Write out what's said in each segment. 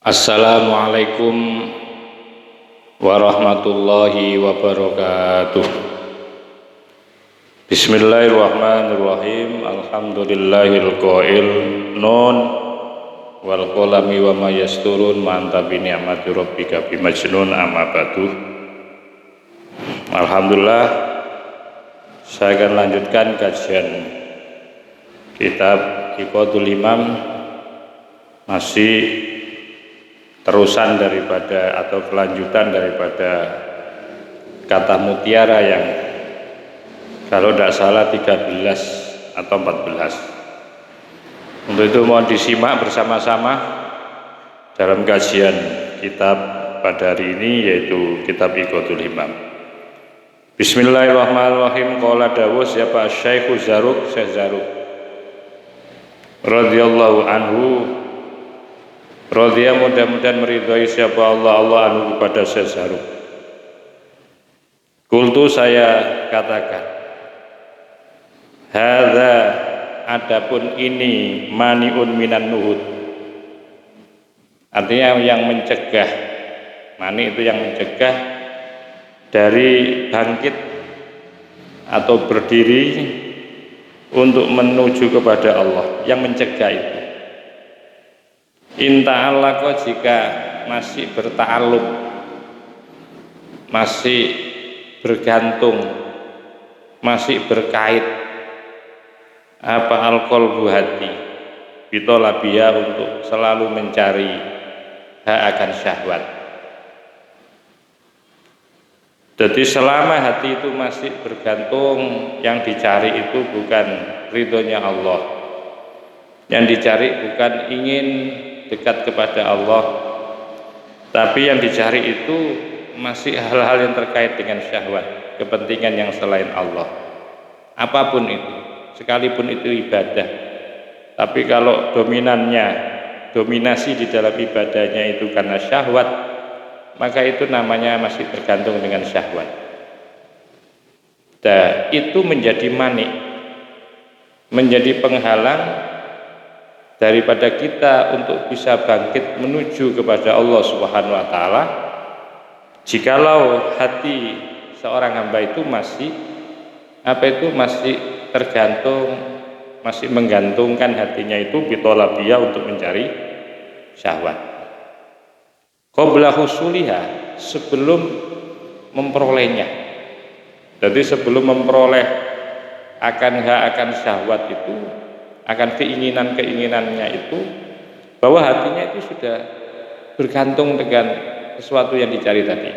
Assalamualaikum warahmatullahi wabarakatuh. Bismillahirrahmanirrahim. Alhamdulillahil qail nun wal qalami wa ma yasturun ma anta bi ni'mati rabbika bimajnun amma ba'du. Alhamdulillah, saya akan lanjutkan kajian kitab Iqadul Imam, masih terusan daripada atau kelanjutan daripada kata mutiara yang kalau tidak salah 13 atau 14. Untuk itu mohon disimak bersama-sama dalam kajian kitab pada hari ini, yaitu kitab Iqadul Imam. Bismillahirrahmanirrahim. Qala dawuh siapa Syekh Zarruq, Syekh Zarruq radhiyallahu anhu, radhiya mudah-mudahan meridhai siapa Allah anhu kepada Syekh Zarruq. Kultu saya katakan, hadza adapun ini maniun minan nuhud, artinya yang mencegah, mani itu yang mencegah dari bangkit atau berdiri untuk menuju kepada Allah, yang mencegah itu. Inta'allaqo, jika masih berta'alluq, masih bergantung, masih berkait apa al-qalbu hati bitolabiyah, untuk selalu mencari hak akan syahwat. Jadi selama hati itu masih bergantung, yang dicari itu bukan ridhonya Allah, yang dicari bukan ingin dekat kepada Allah, tapi yang dicari itu masih hal-hal yang terkait dengan syahwat, kepentingan yang selain Allah, apapun itu, sekalipun itu ibadah. Tapi kalau dominasi di dalam ibadahnya itu karena syahwat, maka itu namanya masih tergantung dengan syahwat. Dan itu menjadi manik, menjadi penghalang daripada kita untuk bisa bangkit menuju kepada Allah Subhanahu wa taala, jikalau hati seorang hamba itu masih masih tergantung, masih menggantungkan hatinya itu bitolabiyah, untuk mencari syahwat. Qabla husuliha, sebelum memperolehnya. Jadi sebelum memperoleh akan syahwat itu, akan keinginannya itu, bahwa hatinya itu sudah bergantung dengan sesuatu yang dicari tadi,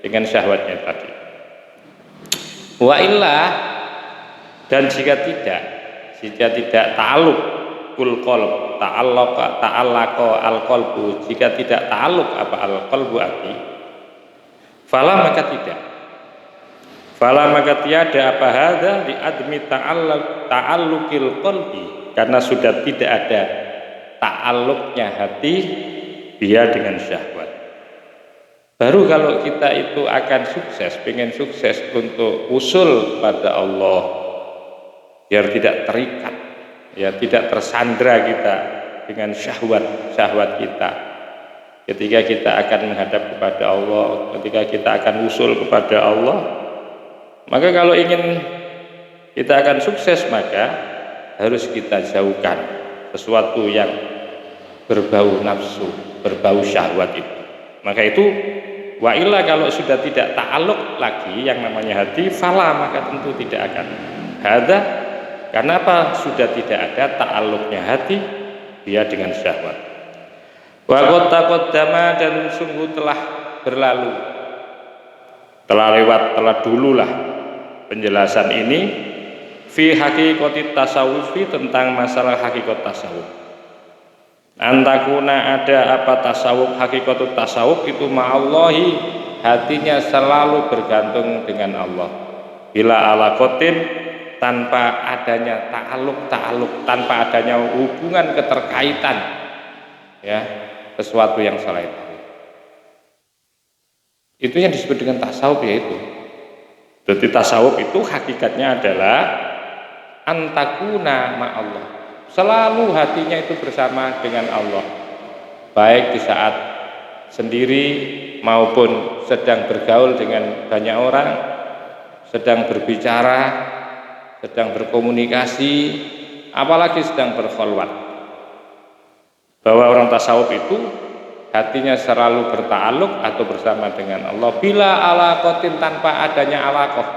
dengan syahwatnya tadi. Wa illah, dan jika tidak ta'alluq kul qalb, ta'allaqa al-qalbu, jika tidak ta'alluq apa al-qalbu hati, fala maka tiada apa hadza li admi ta'alluqil qalbi, karena sudah tidak ada ta'alluqnya hati dia dengan syahwat. Baru kalau kita itu akan sukses, pengen sukses untuk usul pada Allah, biar tidak terikat, ya tidak tersandra kita dengan syahwat kita. Ketika kita akan menghadap kepada Allah, ketika kita akan usul kepada Allah, maka kalau ingin kita akan sukses, maka harus kita jauhkan sesuatu yang berbau nafsu, berbau syahwat itu. Maka itu wa illa, kalau sudah tidak ta'alluq lagi yang namanya hati, fala, maka tentu tidak akan hadza. Karena apa? Sudah tidak ada ta'alluqnya hati dia dengan syahwat. Wa qad taqaddama, dan sungguh telah berlalu, telah lewat, telah dululah penjelasan ini fi haqiqatit tasawuf, tentang masalah hakikat tasawuf. Antakuna, ada apa tasawuf, hakikatut tasawuf itu ma'allahi, hatinya selalu bergantung dengan Allah, bila alaqatin, tanpa adanya ta'alluq, tanpa adanya hubungan keterkaitan, ya, sesuatu yang selain Allah. Itu yang disebut dengan tasawuf, yaitu. Jadi tasawuf itu hakikatnya adalah antakuna ma'allah, selalu hatinya itu bersama dengan Allah, baik di saat sendiri maupun sedang bergaul dengan banyak orang, sedang berbicara, sedang berkomunikasi, apalagi sedang berkholwat. Bahwa orang tasawuf itu hatinya selalu berta'alluq atau bersama dengan Allah bila alaqatin, tanpa adanya alaqah,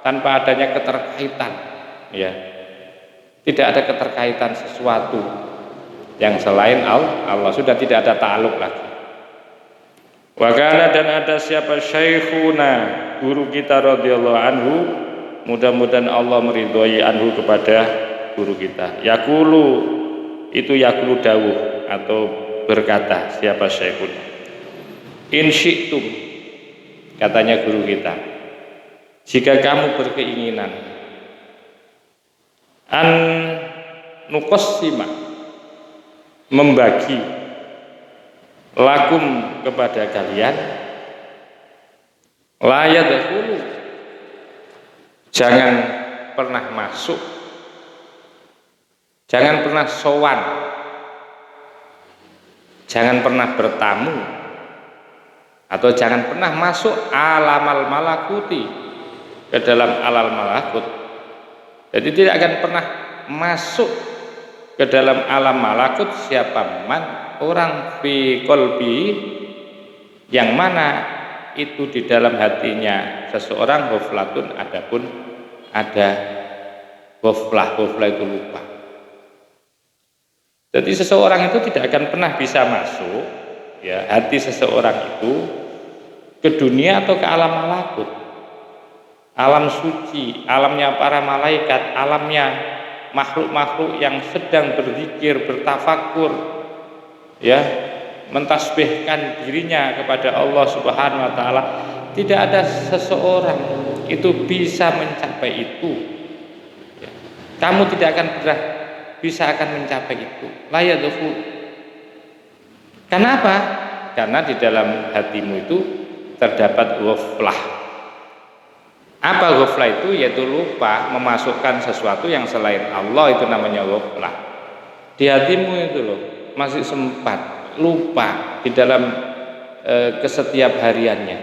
tanpa adanya keterkaitan, ya. Tidak ada keterkaitan sesuatu yang selain Allah, sudah tidak ada ta'alluq lagi. Wa kana, dan ada siapa syekhuna, guru kita radhiyallahu anhu, mudah-mudahan Allah meridhoi anhu kepada guru kita. Yaqulu, itu yaqulu dawuh atau berkata siapa syekhuna, in syi'tum, katanya guru kita, jika kamu berkeinginan, an nuqassima, membagi, lakum, kepada kalian, la yadkhulu, jangan pernah masuk, jangan pernah sowan, jangan pernah bertamu, atau jangan pernah masuk alamal malakuti, ke dalam alal malakut. Jadi tidak akan pernah masuk ke dalam alam malakut siapa man, orang fi qalbi, yang mana itu di dalam hatinya seseorang ghaflatun, adapun ada ghaflah itu lupa. Jadi seseorang itu tidak akan pernah bisa masuk, ya, hati seseorang itu ke dunia atau ke alam malakut, alam suci, alamnya para malaikat, alamnya makhluk-makhluk yang sedang berzikir, bertafakur, ya, mentasbihkan dirinya kepada Allah Subhanahu wa taala. Tidak ada seseorang itu bisa mencapai itu. Ya. Kamu tidak akan pernah bisa akan mencapai itu. La yadkhul. Kenapa? Karena di dalam hatimu itu terdapat ghaflah. Apa ghaflah itu? Yaitu lupa, memasukkan sesuatu yang selain Allah, itu namanya ghaflah. Di hatimu itu loh masih sempat lupa di dalam kesetiap hariannya,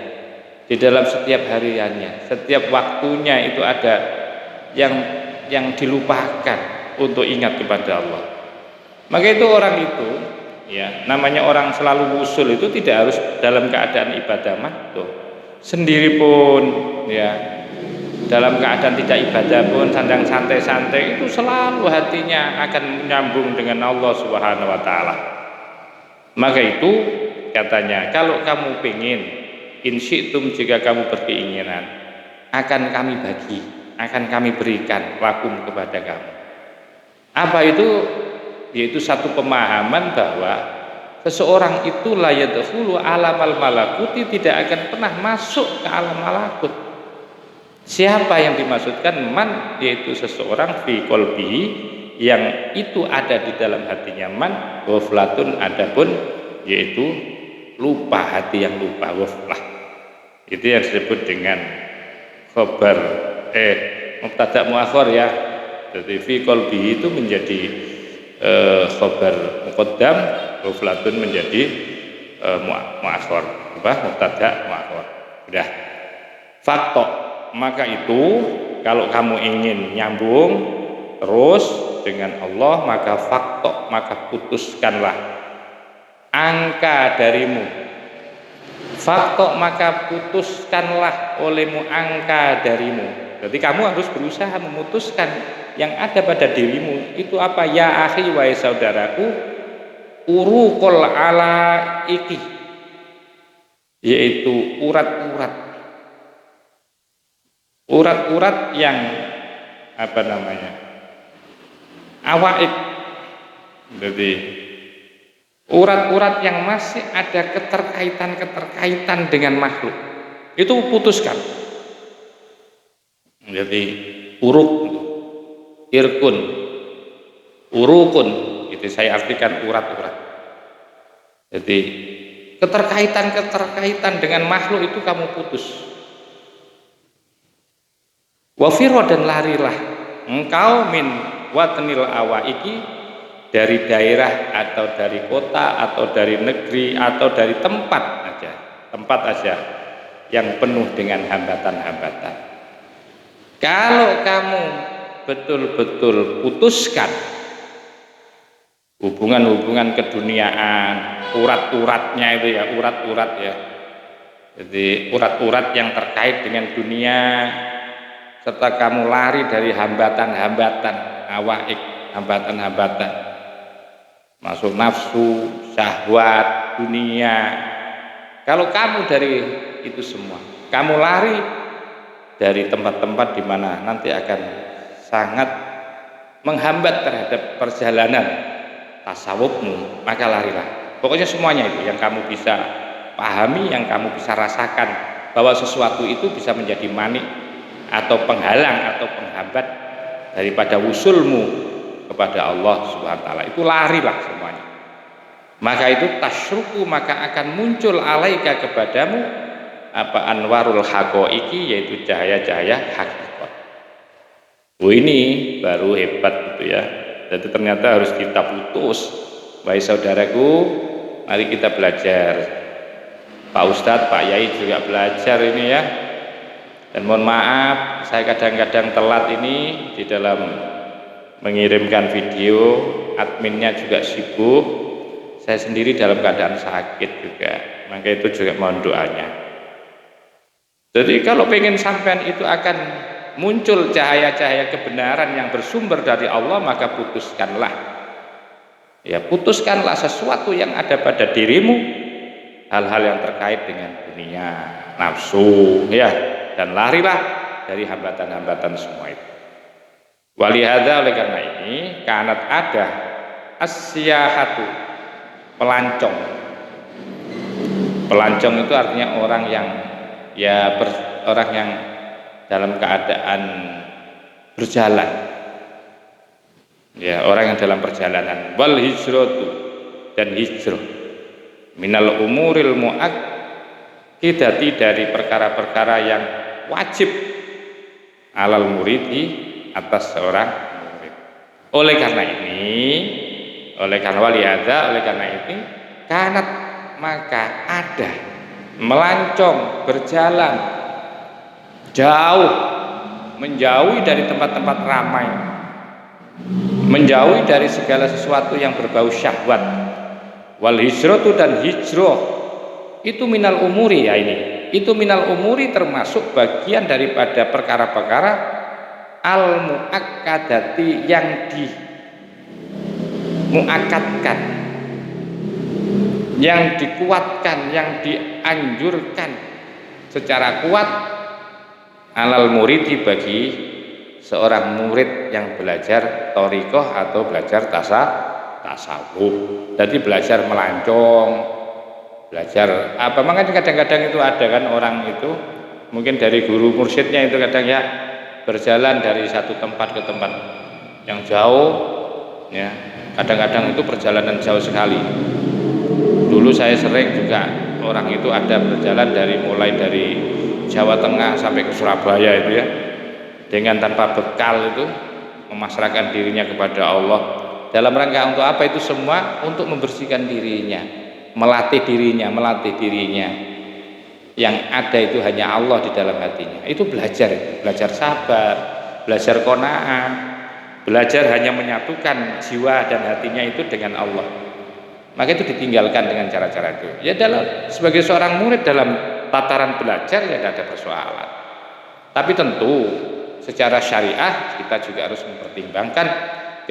di dalam setiap hariannya, setiap waktunya itu ada yang dilupakan untuk ingat kepada Allah. Maka itu orang itu, ya, namanya orang selalu wusul itu tidak harus dalam keadaan ibadah mahdoh, sendiri pun, ya, dalam keadaan tidak ibadah pun, sedang santai-santai, itu selalu hatinya akan menyambung dengan Allah Subhanahu wa taala. Maka itu katanya, kalau kamu pengen, in syi'tum, jika kamu berkeinginan, akan kami bagi, akan kami berikan lakum, kepada kamu. Apa itu? Yaitu satu pemahaman bahwa seseorang itu la yadkhulu alamal malakuti, tidak akan pernah masuk ke alam malakut. Siapa yang dimaksudkan man? Yaitu seseorang fi qalbi, yang itu ada di dalam hatinya man, ghaflatun, adapun yaitu lupa, hati yang lupa, ghaflah. Itu yang disebut dengan khabar mubtada muakhar, ya. Jadi fi qalbi itu menjadi khabar muqaddam, ghaflatun menjadi muakhar, mubtada muakhar. Sudah. Fakta, maka itu kalau kamu ingin nyambung terus dengan Allah, maka fakta, maka putuskanlah angka darimu. Fakta, maka putuskanlah olehmu angka darimu. Jadi kamu harus berusaha memutuskan yang ada pada dirimu itu apa? Ya akhi, wahai saudaraku, uruqul alaiki, yaitu urat-urat yang apa namanya, awaik. Jadi urat-urat yang masih ada keterkaitan dengan makhluk, itu putuskan. Jadi uruk, irkun, urukun, itu saya artikan urat-urat. Jadi keterkaitan dengan makhluk itu kamu putus. Wafiro, dan larilah engkau min watnil awaiki, dari daerah atau dari kota atau dari negeri atau dari tempat aja yang penuh dengan hambatan-hambatan. Kalau kamu betul-betul putuskan hubungan-hubungan keduniaan, urat-uratnya itu ya, urat-urat ya. Jadi urat-urat yang terkait dengan dunia, serta kamu lari dari hambatan-hambatan, awaik, hambatan-hambatan, masuk nafsu, syahwat, dunia. Kalau kamu dari itu semua, kamu lari dari tempat-tempat di mana nanti akan sangat menghambat terhadap perjalanan tasawufmu, maka larilah. Pokoknya semuanya itu yang kamu bisa pahami, yang kamu bisa rasakan bahwa sesuatu itu bisa menjadi manik atau penghalang atau penghambat daripada usulmu kepada Allah Subhanahu wa taala, itu larilah semuanya. Maka itu tasyruku, maka akan muncul alaika kepadamu apa anwarul haqaiqi, yaitu cahaya-cahaya hakikat. Ini baru hebat gitu ya. Jadi ternyata harus kita putus. Wahai saudaraku, mari kita belajar. Pak Ustadz, Pak Yai juga belajar ini ya. Dan mohon maaf, saya kadang-kadang telat ini di dalam mengirimkan video, adminnya juga sibuk. Saya sendiri dalam keadaan sakit juga, maka itu juga mohon doanya. Jadi kalau pengen sampean itu akan muncul cahaya-cahaya kebenaran yang bersumber dari Allah, maka putuskanlah. Ya, putuskanlah sesuatu yang ada pada dirimu, hal-hal yang terkait dengan dunia, nafsu, ya, dan larilah dari hambatan-hambatan semua itu. Walihada, oleh karena ini, kanat ada asyahatu, pelancong. Pelancong itu artinya orang yang orang yang dalam keadaan berjalan. Ya, orang yang dalam perjalanan. Wal hijratu, dan hijrah. Minal umuril muakkidati, dari perkara-perkara yang wajib alal muridi, atas seorang murid. Oleh karena ini, kanat, maka ada, melancong, berjalan jauh, menjauhi dari tempat-tempat ramai, menjauhi dari segala sesuatu yang berbau syahwat. Wal hijratu, dan hijrah itu minal umuri, ya ini, itu minal umuri termasuk bagian daripada perkara-perkara al muakkadati, yang dimuakkadkan, yang dikuatkan, yang dianjurkan secara kuat alal muridi, bagi seorang murid yang belajar thariqah atau belajar tasawuf. Jadi belajar melancong, belajar apa, makanya kadang-kadang itu ada kan orang itu mungkin dari guru mursyidnya itu kadang ya berjalan dari satu tempat ke tempat yang jauh ya, kadang-kadang itu perjalanan jauh sekali. Dulu saya sering juga orang itu ada berjalan mulai dari Jawa Tengah sampai ke Surabaya itu ya, dengan tanpa bekal itu memasrahkan dirinya kepada Allah. Dalam rangka untuk apa itu semua? Untuk membersihkan dirinya, melatih dirinya. Yang ada itu hanya Allah di dalam hatinya. Itu belajar sabar, belajar qanaah, belajar hanya menyatukan jiwa dan hatinya itu dengan Allah. Maka itu ditinggalkan dengan cara-cara itu. Ya, sebagai seorang murid dalam tataran belajar ya tidak ada persoalan. Tapi tentu secara syariah kita juga harus mempertimbangkan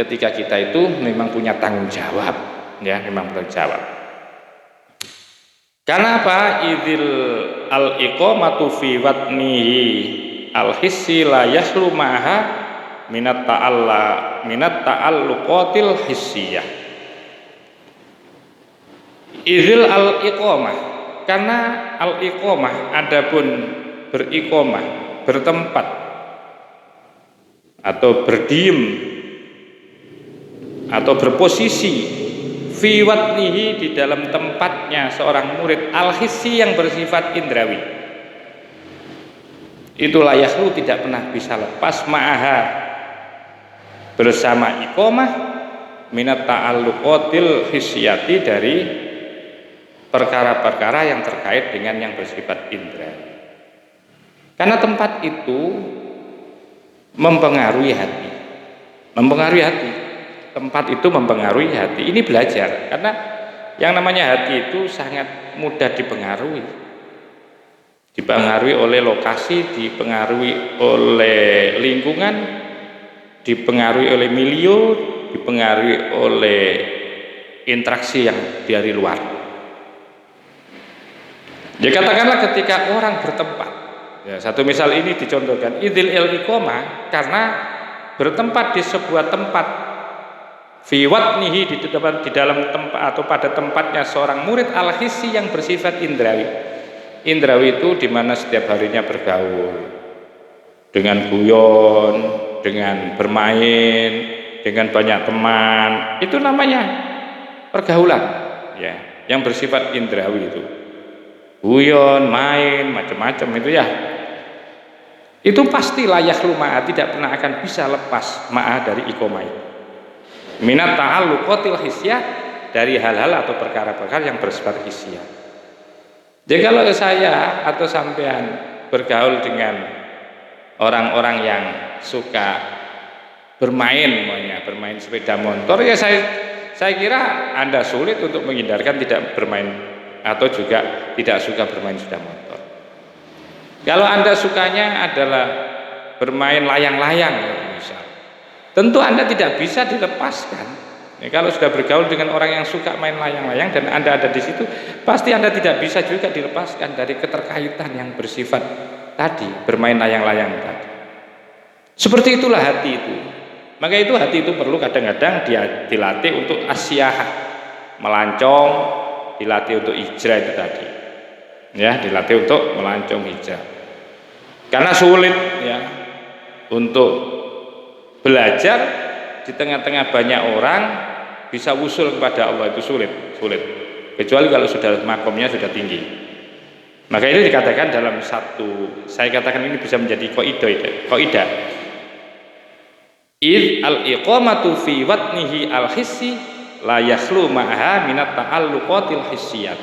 ketika kita itu memang punya tanggung jawab, ya, memang berjawab. Karena apa? Idzil al-iqamatu fi watnihi al-hissi la yahlu maha minat ta'alluqatil hissiyah. Idzil al-iqamah, karena al-iqamah adapun beriqamah, bertempat atau berdiem atau berposisi fi watnihi, di dalam tempatnya seorang murid al-hissi, yang bersifat indrawi, itu layahlu, tidak pernah bisa lepas ma'aha, bersama iqamah, minat ta'alluqatil hisyati, dari perkara-perkara yang terkait dengan yang bersifat indra. Karena tempat itu mempengaruhi hati. Tempat itu mempengaruhi hati. Ini belajar, karena yang namanya hati itu sangat mudah dipengaruhi. Dipengaruhi oleh lokasi, dipengaruhi oleh lingkungan, dipengaruhi oleh milieu, dipengaruhi oleh interaksi yang dari luar. Ya katakanlah ketika orang bertempat, ya, satu misal ini dicontohkan, idil iqamah, karena bertempat di sebuah tempat, fi watnihi, di dalam tempat atau pada tempatnya seorang murid al-hissi yang bersifat indrawi. Indrawi itu dimana setiap harinya bergaul dengan guyon, dengan bermain, dengan banyak teman, itu namanya pergaulan, ya, yang bersifat indrawi itu. Guyon, main, macam-macam itu ya. Itu pasti layak luma'a, tidak pernah akan bisa lepas ma'ah dari iqamah itu. Minat ta'alluqatil hisyah, dari hal-hal atau perkara-perkara yang bersifat hisyah. Jadi kalau saya atau sampean bergaul dengan orang-orang yang suka bermain, bermain sepeda motor, ya saya kira Anda sulit untuk menghindarkan tidak bermain atau juga tidak suka bermain sepeda motor. Kalau Anda sukanya adalah bermain layang-layang, misal, tentu Anda tidak bisa dilepaskan. Ya, kalau sudah bergaul dengan orang yang suka main layang-layang dan Anda ada di situ, pasti Anda tidak bisa juga dilepaskan dari keterkaitan yang bersifat tadi, bermain layang-layang tadi. Seperti itulah hati itu. Maka itu hati itu perlu kadang-kadang dia dilatih untuk asyah, melancong, dilatih untuk hijrah itu tadi. Ya, dilatih untuk melancong hijrah. Karena sulit ya untuk belajar di tengah-tengah banyak orang bisa usul kepada Allah, itu sulit. Kecuali kalau sudah makomnya sudah tinggi. Maka itu dikatakan dalam satu, saya katakan ini bisa menjadi kaidah. Id al-iqamatu fi watnihi al-hissi la yakhlu ma'aha minat ta'alluqatil hissiyat.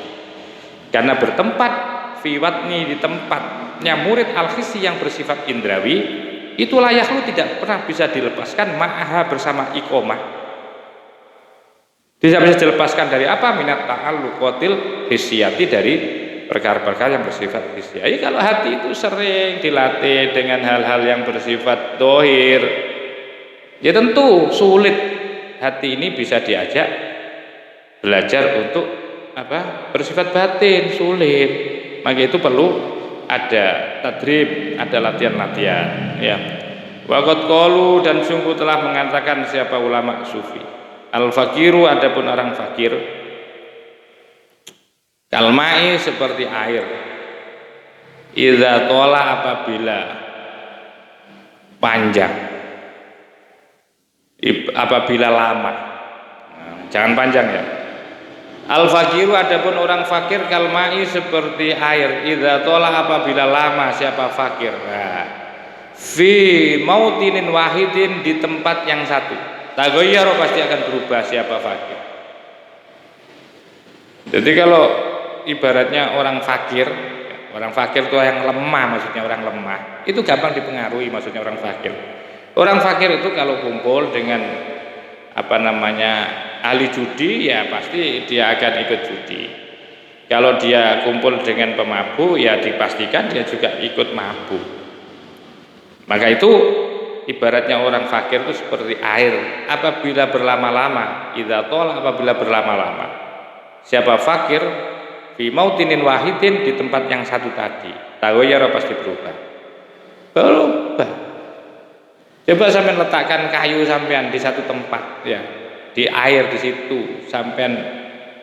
Karena bertempat fi watni, di tempatnya murid al-hissi yang bersifat indrawi, itu la yakhlu, tidak pernah bisa dilepaskan ma'aha, bersama iqamah. Tidak bisa dilepaskan dari apa? Minat ta'alluqatil hissiyati, dari perkara-perkara yang bersifat hissiyah. Jadi kalau hati itu sering dilatih dengan hal-hal yang bersifat dohir, ya tentu sulit hati ini bisa diajak belajar untuk bersifat batin, sulit. Maka itu perlu ada tadrib, ada latihan-latihan, ya. Waqad qalu, dan sungguh telah mengatakan siapa ulama sufi, al-fakiru, adapun orang fakir, kalmai, seperti air, idza tola, apabila panjang, apabila lama. Jangan panjang ya. Al-fakiru, adapun orang fakir, kalmai, seperti air, idza tola, apabila lama siapa fakir. Fi mautinin wahidin, di tempat yang satu, taghayyara, pasti akan berubah siapa fakir. Jadi kalau ibaratnya orang fakir itu yang lemah, maksudnya orang lemah, itu gampang dipengaruhi, maksudnya orang fakir. Orang fakir itu kalau kumpul dengan ahli judi, ya pasti dia akan ikut judi. Kalau dia kumpul dengan pemabuk, ya dipastikan dia juga ikut mabuk. Maka itu ibaratnya orang fakir itu seperti air, apabila berlama-lama, idza tola, apabila berlama-lama siapa fakir, fi mautinin wahidin, di tempat yang satu tadi, taghayyara, pasti berubah. Coba sampean letakkan kayu sampean di satu tempat, ya, di air, di situ sampean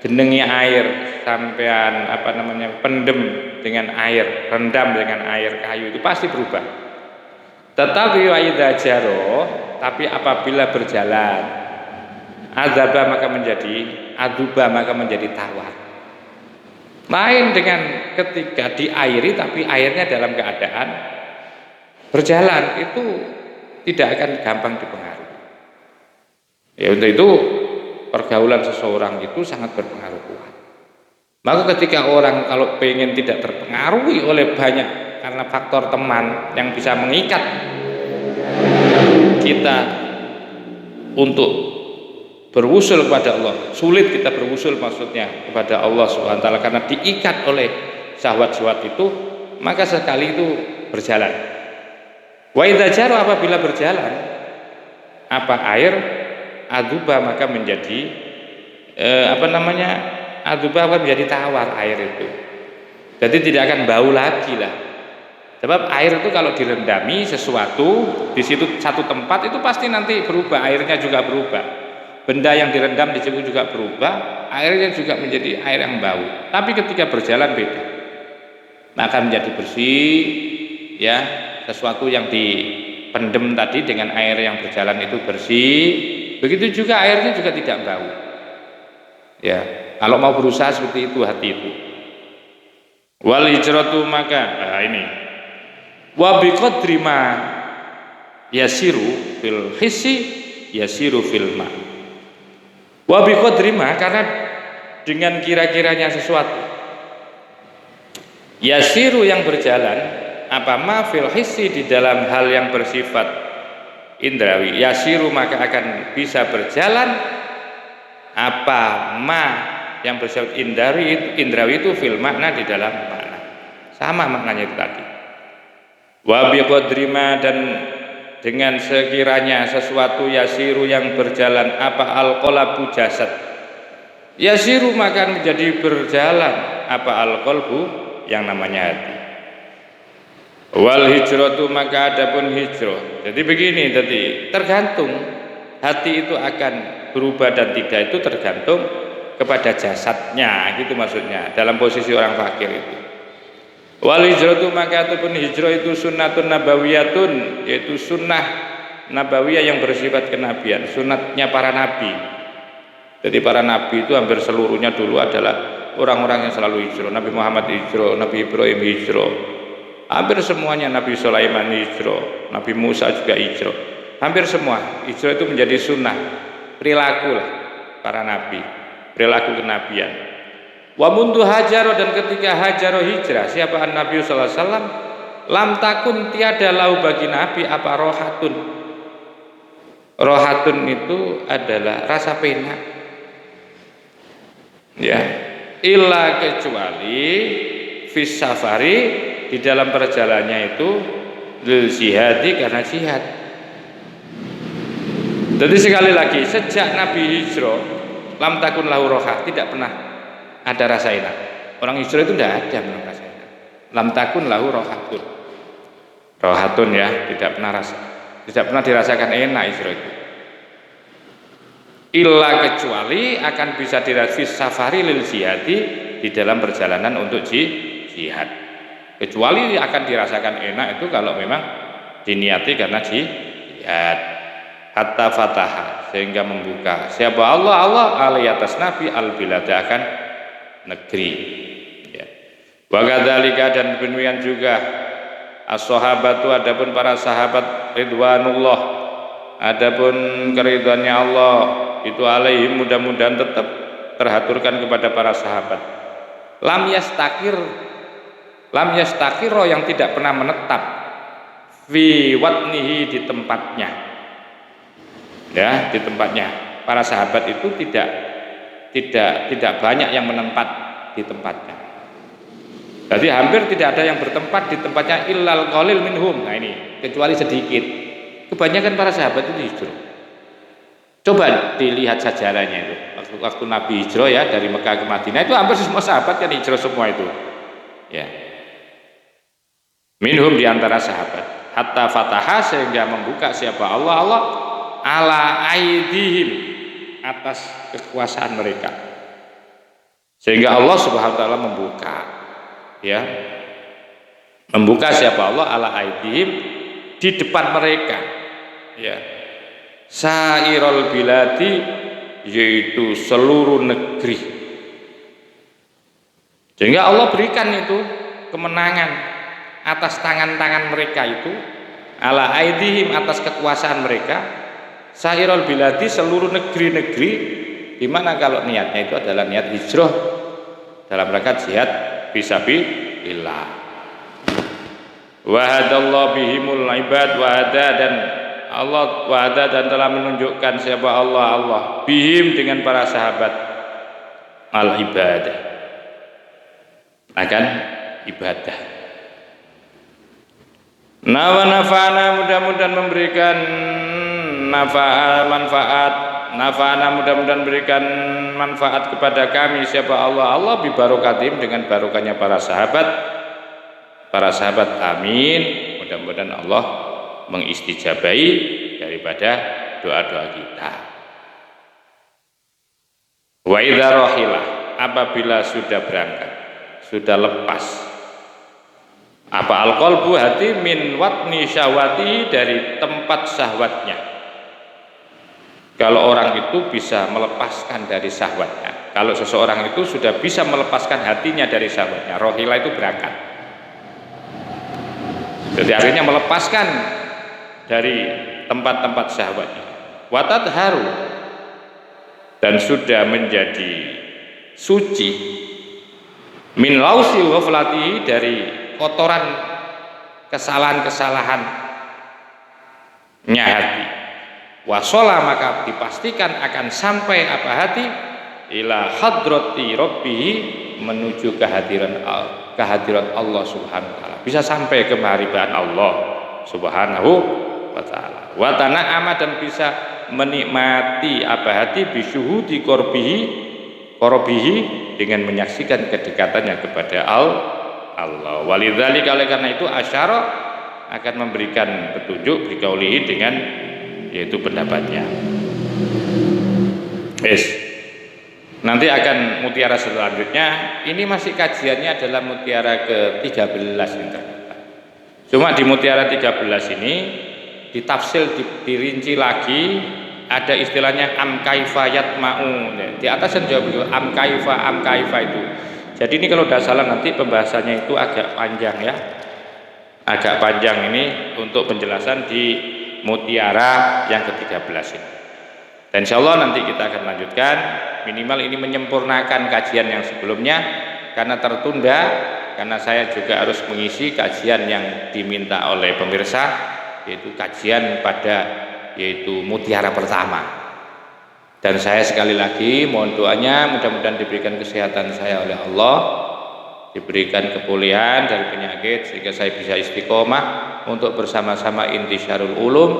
genengi air, sampean pendem dengan air, rendam dengan air kayu, itu pasti berubah. Tetapi wa idza jaro, tapi apabila berjalan, aduba maka menjadi tawar. Lain dengan ketika diairi tapi airnya dalam keadaan berjalan, itu tidak akan gampang dipengaruhi. Ya, untuk itu pergaulan seseorang itu sangat berpengaruh kuat. Maka ketika orang kalau pengen tidak terpengaruhi oleh banyak karena faktor teman yang bisa mengikat kita untuk berwusul kepada Allah, sulit kita berwusul maksudnya kepada Allah Subhanahu wa taala karena diikat oleh syahwat-syahwat itu, maka sekali itu berjalan. Wa idza jara, apabila berjalan apa air aduba, maka menjadi aduba akan menjadi tawar air itu. Jadi tidak akan bau lagi lah. Sebab air itu kalau direndami sesuatu di situ satu tempat itu pasti nanti berubah, airnya juga berubah. Benda yang direndam di situ juga berubah, airnya juga menjadi air yang bau. Tapi ketika berjalan beda. Maka menjadi bersih, ya, sesuatu yang dipendem tadi dengan air yang berjalan itu bersih. Begitu juga airnya juga tidak bau. Ya, kalau mau berusaha seperti itu hati itu. Wal hijratu, maka ini wa biqadri ma yasiru fil hissi yasiru fil ma. Wa biqadri ma, karena dengan kira-kiranya sesuatu yasiru yang berjalan, apa ma fil hissi di dalam hal yang bersifat indrawi, yasiru maka akan bisa berjalan apa ma yang bersifat indrawi itu fil makna di dalam makna, sama maknanya itu tadi. Wa biqadri ma, dan dengan sekiranya sesuatu yasiru yang berjalan apa al-qalabu jasad, yasiru maka menjadi berjalan apa al-qalbu yang namanya hati. Wal hijratu, maka adapun hijrah. Jadi begini, tadi tergantung hati itu akan berubah dan tidak itu tergantung kepada jasadnya, gitu maksudnya dalam posisi orang fakir itu. Wal hijratu, maka ataupun hijrah itu sunnatun nabawiyatun, yaitu sunnah nabawiyah yang bersifat kenabian, sunnatnya para nabi. Jadi para nabi itu hampir seluruhnya dulu adalah orang-orang yang selalu hijrah. Nabi Muhammad hijrah, Nabi Ibrahim hijrah, hampir semuanya, Nabi Sulaiman hijrah, Nabi Musa juga hijrah. Hampir semua hijrah itu menjadi sunnah, perilaku lah para nabi, perilaku kenabian. Wa mundu hajaro, dan ketika hajaro hijrah siapa Nabi sallallahu alaihi wasallam, lam takun tiada lau bagi nabi apa rohatun. Rohatun itu adalah rasa pena, ya, illa kecuali fis safari, di dalam perjalanannya itu lil jihadi, karena jihad. Jadi sekali lagi, sejak Nabi hijrah lam takun lahu roha, tidak pernah ada rasa enak. Orang hijrah itu tidak ada memang rasa enak. Lam takun lahu rohatun, rohatun, ya, tidak pernah dirasakan enak hijrah itu. Illa kecuali akan bisa dirasakan safari lil jihadi, di dalam perjalanan untuk jihad. Kecuali akan dirasakan enak itu kalau memang diniati karena jihad. Hatta fataha, sehingga membuka siapa Allah alai atas Nabi al-bilada, akan negeri, ya. Wa kadzalika, dan demikian juga as-sahabatu, adapun para sahabat ridwanullah, adapun keridhaannya Allah itu alaihim, mudah-mudahan tetap terhaturkan kepada para sahabat. Lam yastakiro, yang tidak pernah menetap fi watnihi, di tempatnya, ya, di tempatnya. Para sahabat itu tidak banyak yang menempat di tempatnya. Jadi hampir tidak ada yang bertempat di tempatnya illal qalil minhum. Nah ini, kecuali sedikit. Kebanyakan para sahabat itu hijrah. Coba dilihat sejarahnya itu. Waktu Nabi hijrah, ya, dari Mekah ke Madinah, itu hampir semua sahabat kan hijrah semua itu. Ya. Minhum, di antara sahabat. Hatta fataha, sehingga membuka siapa Allah ala aidihim, atas kekuasaan mereka, sehingga Allah Subhanahu wa taala membuka, ya, membuka siapa Allah ala aidihim, di depan mereka, ya, sairul biladi, yaitu seluruh negeri, sehingga Allah berikan itu kemenangan atas tangan-tangan mereka itu, ala aidihim, atas kekuasaan mereka, sairul biladi, seluruh negeri-negeri, Gimana kalau niatnya itu adalah niat hijrah dalam rangka jihad fisabilillah. Wahadallahu bihimul ibad dan Allah wahada dan telah menunjukkan siapa Allah bihim dengan para sahabat al ibadah akan ibadah. Nafa'ana mudah-mudahan memberikan manfaat mudah-mudahan memberikan manfaat kepada kami siapa Allah bi barokatim dengan barokahnya para sahabat amin. Mudah-mudahan Allah mengistijabai daripada doa-doa kita. Wa idza rahilah, apabila sudah berangkat, sudah lepas apa al-qalbu hati min watni syahwati dari tempat syahwatnya. Kalau orang itu bisa melepaskan dari syahwatnya, kalau seseorang itu sudah bisa melepaskan hatinya dari syahwatnya, rohilah itu berangkat. Jadi akhirnya melepaskan dari tempat-tempat syahwatnya. Watat haru, dan sudah menjadi suci min lausil ghaflati dari kotoran kesalahan-kesalahannya hati. Wasola, maka dipastikan akan sampai apa hati ila hadrati rabbihi, menuju kehadiran Allah subhanahu wa ta'ala, bisa sampai ke mahariban Allah subhanahu wa ta'ala. Wa tana'ama, dan bisa menikmati apa hati bisyuhudi korbihi dengan menyaksikan kedekatannya kepada Allah. Walidzalika, oleh karena itu asyara akan memberikan petunjuk bikaulihi dengan yaitu pendapatnya. Nanti akan mutiara selanjutnya. Ini masih kajiannya adalah mutiara ke-13 ini ternyata. Cuma di mutiara 13 ini ditafsil, dirinci lagi, ada istilahnya am kaifa yatma'u. Di atas jawab am kaifa itu. Jadi ini kalau tidak salah nanti pembahasannya itu agak panjang ya. Agak panjang ini untuk penjelasan di mutiara yang ke-13 ini. Dan insyaallah nanti kita akan lanjutkan. Minimal ini menyempurnakan kajian yang sebelumnya karena tertunda, karena saya juga harus mengisi kajian yang diminta oleh pemirsa, yaitu kajian pada yaitu mutiara pertama. Dan saya sekali lagi mohon doanya, mudah-mudahan diberikan kesehatan saya oleh Allah, diberikan kepulihan dari penyakit sehingga saya bisa istiqomah untuk bersama-sama intisyarul ulum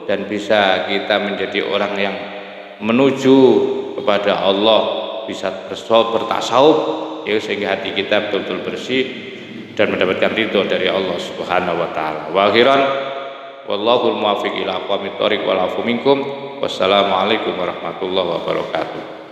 dan bisa kita menjadi orang yang menuju kepada Allah, bisa bertasawuf ya, sehingga hati kita betul-betul bersih dan mendapatkan ridho dari Allah Subhanahu wa taala. Wa akhiran wallahul muwaffiq ila aqwamit thoriq wal afu minkum. Wassalamualaikum warahmatullahi wabarakatuh.